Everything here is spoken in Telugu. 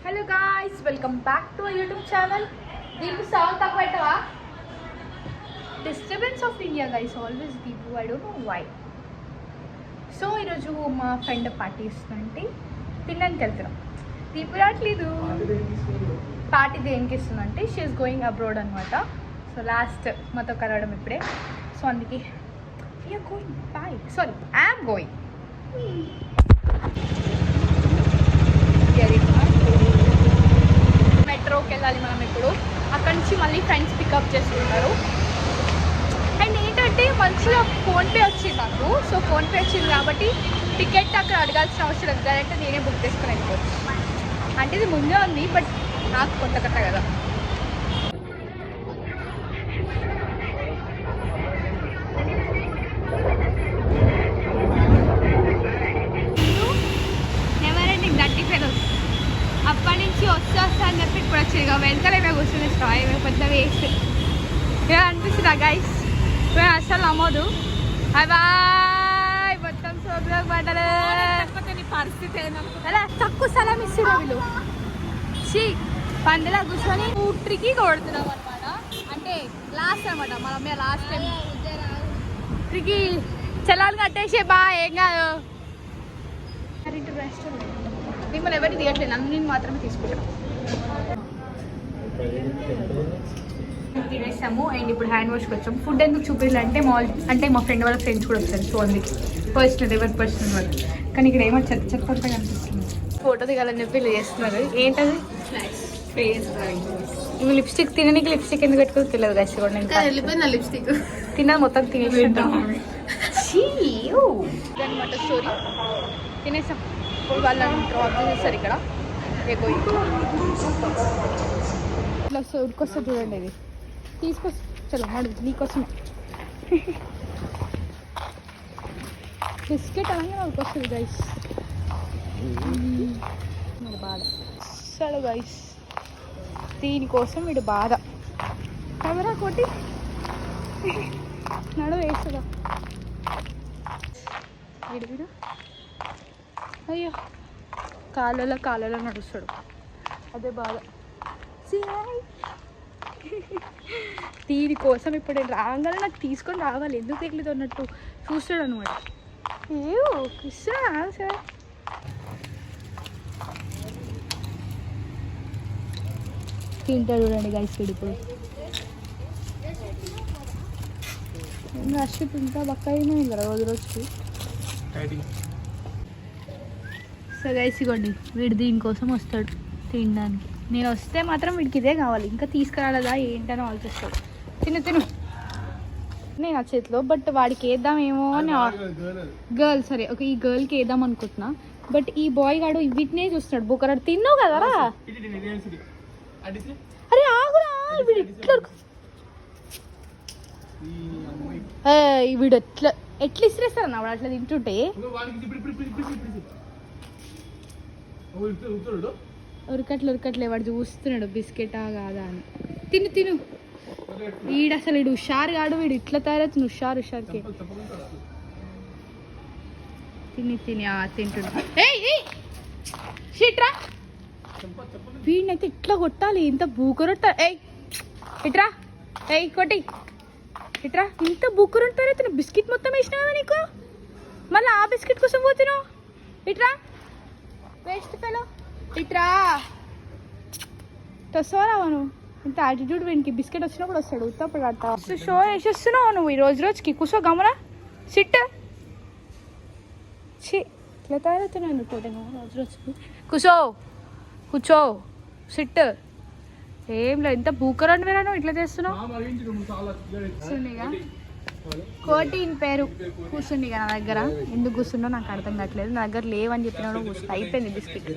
Hello guys, welcome back to our YouTube channel. Deepu sound tak pettava. Disturbance of India guys, always Deepu. I don't know why. So ee roju ma friend party istundante తినడానికి వెళ్తున్నాం. దీపు రాట్లేదు. పార్టీ దేనికి ఇస్తుందంటే షీ ఈస్ గోయింగ్ అబ్రాడ్ అనమాట. సో లాస్ట్ మాతో కలవడం ఇప్పుడే. సో అందుకే we are going bye sorry I'm going. మెట్రోకి వెళ్ళాలి మనం ఇప్పుడు. అక్కడి నుంచి మళ్ళీ ఫ్రెండ్స్ పికప్ చేసుకుంటారు. అండ్ ఏంటంటే మంచిగా ఫోన్పే వచ్చింది నాకు. సో ఫోన్పే వచ్చింది కాబట్టి టికెట్ అక్కడ అడగాల్సిన అవసరం లేదు, డైరెక్ట్ నేనే బుక్ చేసుకుని వెళ్ళిపోవచ్చు. అంటే ఇది ముందే ఉంది బట్ నాకు కొత్త కట్ట కదా. ఎవరండి గట్టి ఫెలోస్ అప్పటి నుంచి వస్తా అని చెప్పి ఇప్పుడు వచ్చింది ఇక వెనకాల ఏమో కూర్చుని స్టాయ్ పెద్ద వేస్ట్ ఇలా అనిపిస్తుందా గైస్? అసలు నమ్మదు. బాయ్ మొత్తం సోపులోకి పడ్డలు. పరిస్థితి అలా తక్కువ స్థలం ఇస్తున్నాం వీళ్ళు. చీ పండుగ కూర్చొని ఊట్రికి కొడుతున్నాం అనమాట. అంటే లాస్ట్ అనమాట మన మీద లాస్ట్ టైం ఊట్రికి చలాలు కట్టేసే బా ఏం కాదు. మిమ్మల్ని ఎవరిని దిగట్లేదు, నన్ను నేను మాత్రమే తీసుకుంటాను. తినేసాము అండ్ ఇప్పుడు హ్యాండ్ వాష్కి వచ్చాము. ఫుడ్ ఎందుకు చూపించాలంటే అంటే మా ఫ్రెండ్ వాళ్ళ ఫ్రెండ్స్ కూడా వచ్చారు. సో అందుకే పర్సనల్ ఎవరి పర్సనల్ వాళ్ళు. కానీ ఇక్కడ ఏమో చెత్త చెత్తగా కనిపిస్తుంది. ఫోటో దిగాలని చెప్పి ఇలా చేస్తున్నారు. ఏంటది? ఇవి లిప్స్టిక్ తినడానికి లిప్స్టిక్ ఎందుకు పెట్టుకుని తెలియదు గైస్. కూడా లిప్స్టిక్ తిన్నది మొత్తం తినేసి అనమాట స్టోరీ. తినేసాం. ఇప్పుడు వాళ్ళని డ్రాప్ చేసేస్తారు ఇక్కడ. ఇట్లా ఉడికొస్తా చూడండి, ఇది తీసుకొస్తా. చలో అడుగు నీకోసం బిస్కెట్ అలాగే ఉడికొస్తుంది గైస్. మరి బాధ చలో గైస్, దీనికోసం వీడు బాధ. ఎవరా కొట్టి నడు వేస్తుందా వీడు వీడు. అయ్యో కాళ్ళలో నడుస్తాడు, అదే బాధ. దీనికోసం ఇప్పుడు నేను రాగానే నాకు తీసుకొని రావాలి. ఎందుకు తెగలేదు అన్నట్టు చూస్తాడు అనమాట. ఏయో ఇస్తా సార్. తింటాడు చూడండి గైస్ వీడు. ఇప్పుడు అశ్విత్ ఇంకా బక్కాయినా కదా రోజు రోజుకి. సో గైస్ ఇగోండి వీడు దీనికోసం వస్తాడు తినడానికి. నేను వస్తే మాత్రం వీడికి ఇదే కావాలి, ఇంకా తీసుకురాలేదా ఏంటని ఆలోచిస్తాడు. తిను నేను ఆ చేతిలో. బట్ వాడికి వేద్దామేమో అని. గర్ల్ సరే ఓకే, ఈ గర్ల్కి వేద్దాం అనుకుంటున్నా. బట్ ఈ బాయ్ గాడు వీటినే చూస్తున్నాడు. బొక్కరాడు తిన్నావు కదరా. అరే ఆగురా, వీడు ఎట్లా వీడు ఎట్లా ఇసిరేస్తాడు అన్న వాడు అట్లా తింటుంటే. ఉరకట్లే వాడు చూస్తున్నాడు బిస్కెటా కాదా అని. తిను వీడు అసలు వీడు హుషారు కాడు. వీడు ఇట్లా తయారవుతుంది హుషారుకి. తిని తింటున్నా. షీట్రా వీడినైతే ఇట్లా కొట్టాలి. ఇంత బూకరొట్ట. ఇట్రా కొట్టి ఇట్రా. ఇంత బూకరొట్ట తయారవుతున్నా. బిస్కెట్ మొత్తం వేసినా కదా నీకు, మళ్ళీ ఆ బిస్కెట్ కోసం పోతున్నావు. ఇట్రా వేస్ట్ ఫెలో. ఇట్రా తోరావా నువ్వు. ఇంత యాటిట్యూడ్ వీనికి. బిస్కెట్ వచ్చినప్పుడు వస్తాడు, ఉత్తప్పుడు కడతా. షో వేసేస్తున్నావు నువ్వు ఈ రోజుకి. కూర్చో గమనా సిట్. ఛీ ఇట్లా తయారవుతున్నాను అనుకోవటం రోజుకి. కూర్చో సిట్. ఏం లేదు, ఇంత బూకరండి వేరా నువ్వు ఇట్లా చేస్తున్నావు. కూర్చుండిగా కోటిన్ పేరు కూర్చుండిగా నా దగ్గర. ఎందుకు కూర్చున్నావు నాకు అర్థం కావట్లేదు. నా దగ్గర లేవని చెప్పినా కూర్చుంది. అయిపోయింది బిస్కెట్.